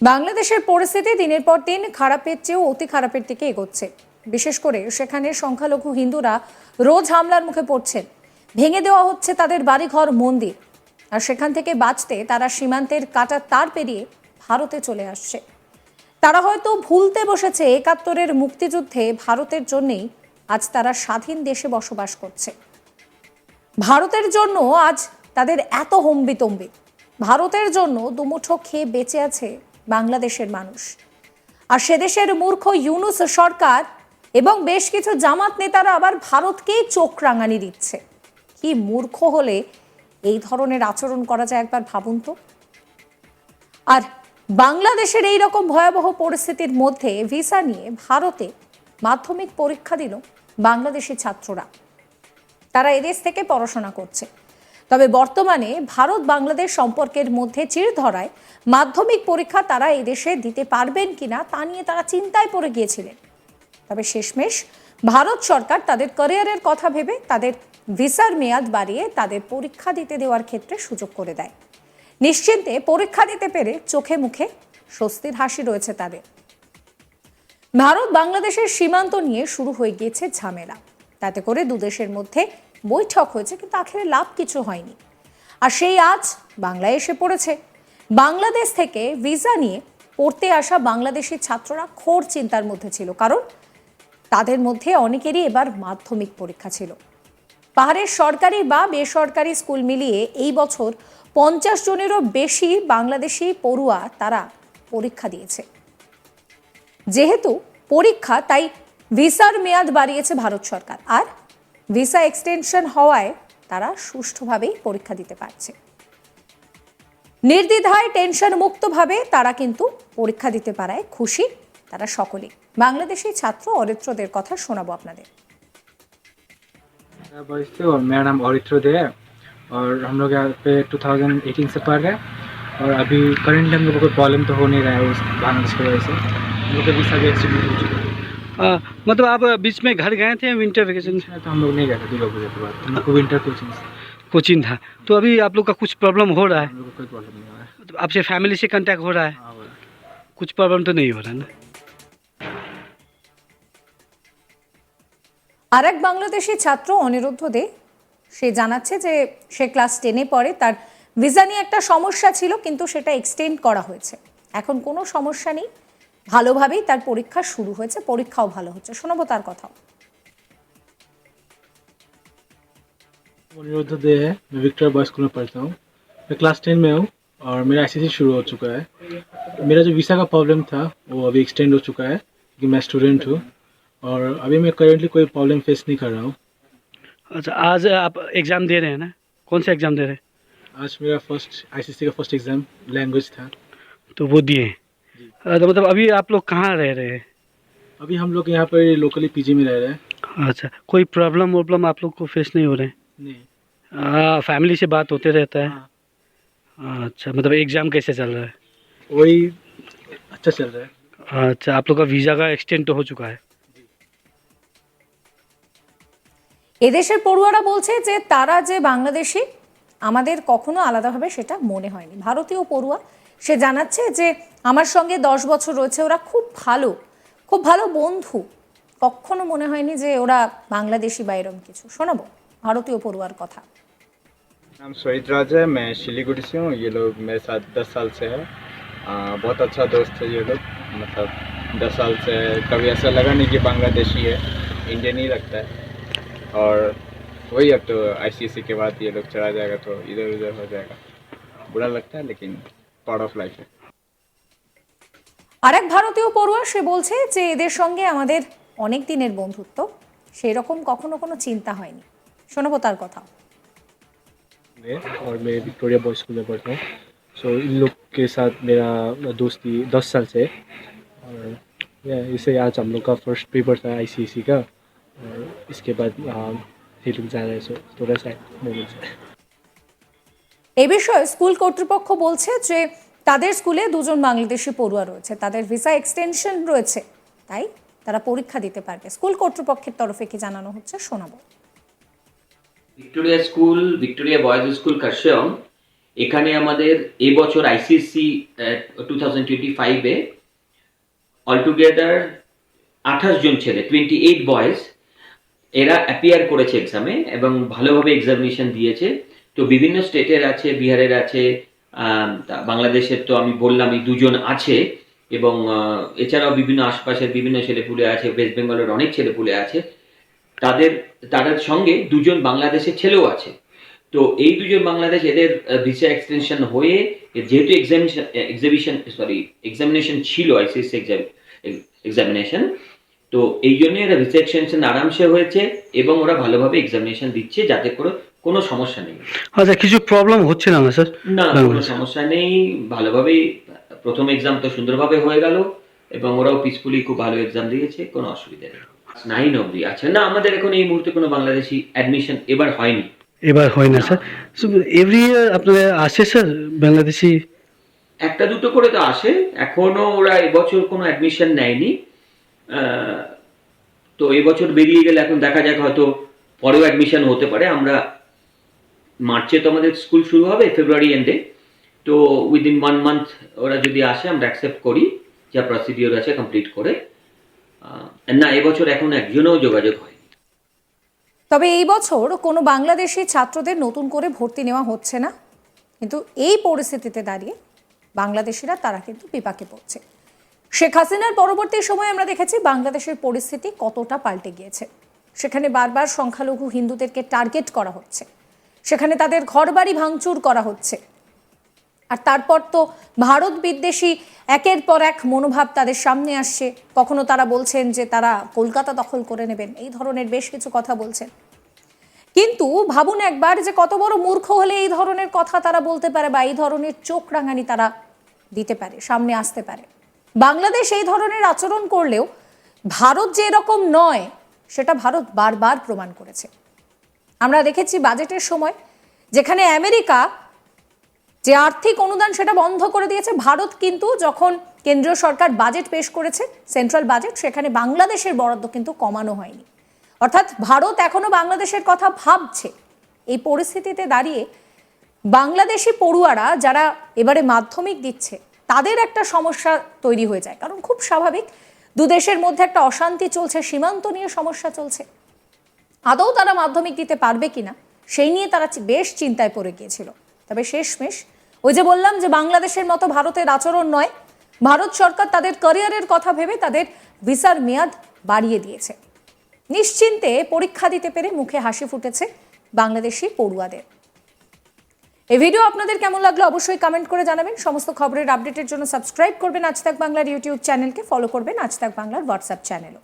বাংলাদেশের পরিস্থিতি দিনের পর দিন খারাপের চেয়েও অতি খারাপের দিকে এগোচ্ছে। বিশেষ করে সেখানে সংখ্যালঘু হিন্দুরা রোজ হামলার মুখে পড়ছেন। ভেঙে দেওয়া হচ্ছে তাদের বাড়িঘর, মন্দির। আর সেখান থেকে বাঁচতে তারা সীমান্তের কাঁটা তার পেরিয়ে ভারতে চলে আসছে। তারা হয়তো ভুলতে বসেছে ৭১-এর মুক্তিযুদ্ধে ভারতের জন্যেই আজ তারা স্বাধীন দেশে বসবাস করছে। ভারতের জন্য আজ তাদের এত হম্বিতম্বি। ভারতের জন্য দুমুঠো খেয়ে বেঁচে আছে বাংলাদেশের মানুষ। আর সেদেশের মূর্খ ইউনূস সরকার এবং বেশ কিছু জামাত নেতারা আবার ভারতকেই চোখ রাঙানি দিচ্ছে। কি মূর্খ হলে এই ধরনের আচরণ করা যায় একবার ভাবুন তো। আর বাংলাদেশের এই রকম ভয়াবহ পরিস্থিতির মধ্যে ভিসা নিয়ে ভারতে মাধ্যমিক পরীক্ষা দিল বাংলাদেশি ছাত্ররা। তারা এদেশ থেকে পড়াশোনা করছে। তবে বর্তমানে ভারত বাংলাদেশ সম্পর্কের মধ্যে চিড় ধরায় মাধ্যমিক পরীক্ষা তারা এদেশে দিতে পারবেন কিনা তা নিয়ে তারা চিন্তায় পড়ে গিয়েছিলেন। তবে শেষমেশ ভারত সরকার তাদের ক্যারিয়ারের কথা ভেবে তাদের ভিসার মেয়াদ বাড়িয়ে তাদের পরীক্ষা দিতে দেওয়ার ক্ষেত্রে সুযোগ করে দেয়। নিশ্চিন্তে পরীক্ষা দিতে পেরে চোখে মুখে স্বস্তির হাসি রয়েছে তাদের। ভারত বাংলাদেশের সীমান্ত নিয়ে শুরু হয়ে গিয়েছে ঝামেলা। তাতে করে দুদেশের মধ্যে বৈঠক হয়েছে, কিন্তু আখেরে লাভ কিছু হয়নি। আর সেই আজ বাংলায় এসে পড়েছে। বাংলাদেশ থেকে ভিসা নিয়ে পড়তে আসা বাংলাদেশি ছাত্ররা ঘোর চিন্তার মধ্যে ছিল, কারণ তাদের মধ্যে অনেকেরই এবার মাধ্যমিক পরীক্ষা ছিল। পাহাড়ের সরকারি বা বেসরকারি স্কুল মিলিয়ে এই বছর ৫০ জনেরও বেশি বাংলাদেশি পড়ুয়া তারা পরীক্ষা দিয়েছে। যেহেতু পরীক্ষা, তাই ভিসার মেয়াদ বাড়িয়েছে ভারত সরকার। আর ভিসা এক্সটেনশন হওয়ায় তারা সুষ্ঠুভাবেই পরীক্ষা দিতে পারছে। নির্দ্বিধায় টেনশন মুক্তভাবে তারা কিন্তু পরীক্ষা দিতে পারায় খুশি তারা সকলেই। বাংলাদেশি ছাত্র অরিত্রদের কথা শোনাবো আপনাদের। और मेरा नाम औरित्र दे है और हम लोग यहाँ पे 2018 से पढ़ रहे हैं और अभी करंटली हम लोग को कोई प्रॉब्लम तो हो नहीं रहा है उस बांग्लादेश की वजह से। हम लोग का वीसा भी एक्सटेंड हो चुका है। मतलब आप बीच में घर गए थे विंटर वेकेशन इसमें तो हम लोग नहीं गए थे दुर्गा पूजा के बाद, हम लोग को विंटर कोचिंग था। तो अभी आप लोग का कुछ प्रॉब्लम हो रहा है? हम लोग को कोई प्रॉब्लम नहीं हो रहा है। तो आपसे फैमिली से कांटेक्ट हो रहा है? हाँ, हो रहा है। कुछ प्रॉब्लम तो नहीं हो रहा है ना? আর এক বাংলাদেশি ছাত্র অনিরুদ্ধ দে সে জানাচ্ছে যে সে ক্লাস 10-এ পড়ে। তার ভিসা নিয়ে একটা সমস্যা ছিল, কিন্তু সেটা এক্সটেন্ড করা হয়েছে। এখন কোনো সমস্যা নেই, ভালোভাবেই তার পরীক্ষা শুরু হয়েছে, পরীক্ষাও ভালো হচ্ছে। শোনাবো তার কথাও। अनिरुद्ध दे है, मैं विक्टोरिया बॉयज स्कूल में पढ़ता हूँ। मैं क्लास 10 में हूँ और मेरा आईसीएसई शुरू हो चुका है। मेरा जो वीसा का प्रॉब्लम था वो अभी एक्सटेंड हो चुका है क्योंकि मैं स्टूडेंट हूँ और अभी मैं करेंटली कोई प्रॉब्लम फेस नहीं कर रहा हूँ। अच्छा, आज आप एग्ज़ाम दे रहे हैं ना? कौन सा एग्ज़ाम दे रहे हैं? आज मेरा फर्स्ट आईसीएसई का फर्स्ट एग्जाम लैंग्वेज था। तो वो दिए। तो मतलब अभी आप लोग कहाँ रह रहे हैं? अभी हम लोग यहाँ पर लोकली पीजी में रह रहे हैं। अच्छा, कोई प्रॉब्लम वॉब्लम आप लोग को फेस नहीं हो रहे हैं? नहीं। फैमिली से बात होते रहता है? हाँ, अच्छा, मतलब एग्ज़ाम कैसे चल रहा है? वही अच्छा चल रहा है। अच्छा, आप लोग का वीज़ा का एक्सटेंड तो हो चुका है? এদেশের পড়ুয়ারা বলছে যে তারা যে বাংলাদেশি, আমাদের কখনো আলাদাভাবে সেটা মনে হয়নি। ভারতীয় পড়ুয়া সে জানাচ্ছে যে আমার সঙ্গে 10 বছর রয়েছে, ওরা খুব ভালো বন্ধু, কখনো মনে হয়নি যে ওরা বাংলাদেশি বা এরকম কিছু। শোনাবো ভারতীয় পড়ুয়ার কথা। नाम शहीद राज है, मैं शिलीगुड़ी से हूँ। ये लोग मेरे साथ 10 साल से है। बहुत अच्छा दोस्त है ये लोग, मतलब 10 साल से कभी ऐसा लगा नहीं कि बांग्लादेशी है, इंडियन ही लगता है। और वही अब तो आईसीएसई के बाद ये लोग चला जाएगा तो इधर उधर हो जाएगा, बुरा लगता है लेकिन पार्ट ऑफ लाइफ है। আর এক ভারতীয় পড়ুয়া সে বলছে যে এদের সঙ্গে আমাদের অনেক দিনের বন্ধুত্ব, সেই রকম কখনো কোনো চিন্তা হয়নি। শোনাবো তার কথা। और मैं विक्टोरिया बॉयज स्कूल में पढ़ता हूँ। सो इन लोग के साथ मेरा दोस्ती 10 साल से है और इसे आज हम लोग का फर्स्ट पेपर था आईसीएसई का और इसके बाद ये लोग जा रहे हैं। सो थोड़ा सा मोमेंट्स है। এ বিষয়ে স্কুল কর্তৃপক্ষ বলছে যে তাদের স্কুলে 2 জন বাংলাদেশি পড়ুয়া রয়েছে, তাদের ভিসা এক্সটেনশন রয়েছে, তাই তারা পরীক্ষা দিতে পারবে। স্কুল কর্তৃপক্ষের তরফে কি জানানো হচ্ছে শোনাবো। विक्टोरिया बॉयज स्कूल करशम এখানে আমাদের এবছর আইসিএসসি 2025-এ অলটুগেদার 28 জন ছেলে 28 বয়েজ এরা অ্যাপিয়ার করেছে এক্সামে এবং ভালোভাবে এক্সামিনেশন দিয়েছে। তো বিভিন্ন স্টেটের আছে, বিহারের আছে, বাংলাদেশের তো আমি বললামই 2 জন আছে, এবং এছাড়াও বিভিন্ন আশপাশের বিভিন্ন ছেলেপুলে আছে, ওয়েস্ট বেঙ্গলের অনেক ছেলেপুলে আছে। তাদের সঙ্গে 2 জন বাংলাদেশের ছেলেও আছে। তো এই 2 জন বাংলাদেশ এদের ভিসা এক্সটেনশন হয়ে, যেহেতু এক্সামিনেশন ছিল আইসিএসসি এক্সামিনেশন, তো এই জন্য এরা ভিসা এক্সটেনশন আরামসে হয়েছে এবং ওরা ভালোভাবে এক্সামিনেশন দিচ্ছে, যাতে করে কোনো সমস্যা নেই। আচ্ছা, কিছু প্রবলেম হচ্ছে না স্যার? না, কোনো সমস্যা নেই, ভালোভাবেই প্রথম এক্সাম তো সুন্দরভাবে হয়ে গেল এবং ওরাও পিসফুলি খুব ভালো এক্সাম দিয়েছে, কোনো অসুবিধা নেই। 9 অবধি আছে না, আমাদের এখন এই মুহূর্তে কোনো বাংলাদেশি অ্যাডমিশন এবার হয়নি। এবার হয় না স্যার? এভরি ইয়ার আপনাদের আসে স্যার বাংলাদেশি? 1-2 করে তো আসে, এখনো ওরা এবছর কোনো অ্যাডমিশন নেয়নি। তো এবছর বেরিয়ে গেলে এখন দেখা যাক, হয়তো পরেও অ্যাডমিশন হতে পারে। আমরা মার্চে তো আমাদের স্কুল শুরু হবে, ফেব্রুয়ারি এন্ডে, তো উইদিন 1 মান্থ ওরা যদি আসে আমরা অ্যাকসেপ্ট করি, যা প্রসিডিওর আছে কমপ্লিট করে। না, এবছর এখন একজনও যোগাযোগ হয়নি। তবে এই বছর কোনো বাংলাদেশি ছাত্রদের নতুন করে ভর্তি নেওয়া হচ্ছে না, কিন্তু এই পরিস্থিতিতে দাঁড়িয়ে বাংলাদেশিরা তারা কিন্তু বিপাকে পড়ছে। শেখ হাসিনার পরবর্তী সময়ে আমরা দেখেছি বাংলাদেশের পরিস্থিতি কতটা পাল্টে গিয়েছে। সেখানে বারবার সংখ্যালঘু হিন্দুদেরকে টার্গেট করা হচ্ছে, সেখানে তাদের ঘরবাড়ি ভাঙচুর করা হচ্ছে। আর তারপর তো ভারত বিদ্বেষী একের পর এক মনোভাব তাদের সামনে আসছে। কখনো তারা বলছেন যে তারা কলকাতা দখল করে নেবেন, এই ধরনের বেশ কিছু কথা বলছেন। কিন্তু ভাবুন একবার যে কত বড় মূর্খ হলে এই ধরনের কথা তারা বলতে পারে, বা এই ধরনের চোখ রাঙানি তারা দিতে পারে, সামনে আসতে পারে। বাংলাদেশ এই ধরনের আচরণ করলেও ভারত যে এরকম নয়, সেটা ভারত বারবার প্রমাণ করেছে। আমরা দেখেছি বাজেটের সময় যেখানে আমেরিকা যে আর্থিক অনুদান সেটা বন্ধ করে দিয়েছে, ভারত কিন্তু যখন কেন্দ্রীয় সরকার বাজেট পেশ করেছে, সেন্ট্রাল বাজেট, সেখানে বাংলাদেশের বরাদ্দ কিন্তু কমানো হয়নি। অর্থাৎ ভারত এখনো বাংলাদেশের কথা ভাবছে। এই পরিস্থিতিতে দাঁড়িয়ে বাংলাদেশি পড়ুয়ারা যারা এবারে মাধ্যমিক দিচ্ছে, তাদের একটা সমস্যা তৈরি হয়ে যায়। কারণ খুব স্বাভাবিক, 2 দেশের মধ্যে একটা অশান্তি চলছে, সীমান্ত নিয়ে সমস্যা চলছে। আদৌ তারা মাধ্যমিক দিতে পারবে কিনা সেই নিয়ে তারা বেশ চিন্তায় পড়ে গিয়েছিল। তবে শেষমেশ ওই যে বললাম যে বাংলাদেশের মতো ভারতের আচরণ নয়, ভারত সরকার তাদের ক্যারিয়ারের কথা ভেবে তাদের ভিসার মেয়াদ বাড়িয়ে দিয়েছে। নিশ্চিন্তে পরীক্ষা দিতে পেরে মুখে হাসি ফুটেছে বাংলাদেশি পড়ুয়াদের। এই ভিডিও আপনাদের কেমন লাগলো অবশ্যই কমেন্ট করে জানাবেন। সমস্ত খবরের আপডেটের জন্য সাবস্ক্রাইব করবেন আজ তাক বাংলার ইউটিউব চ্যানেলকে, ফলো করবেন আজ তাক বাংলার হোয়াটসঅ্যাপ চ্যানেলও।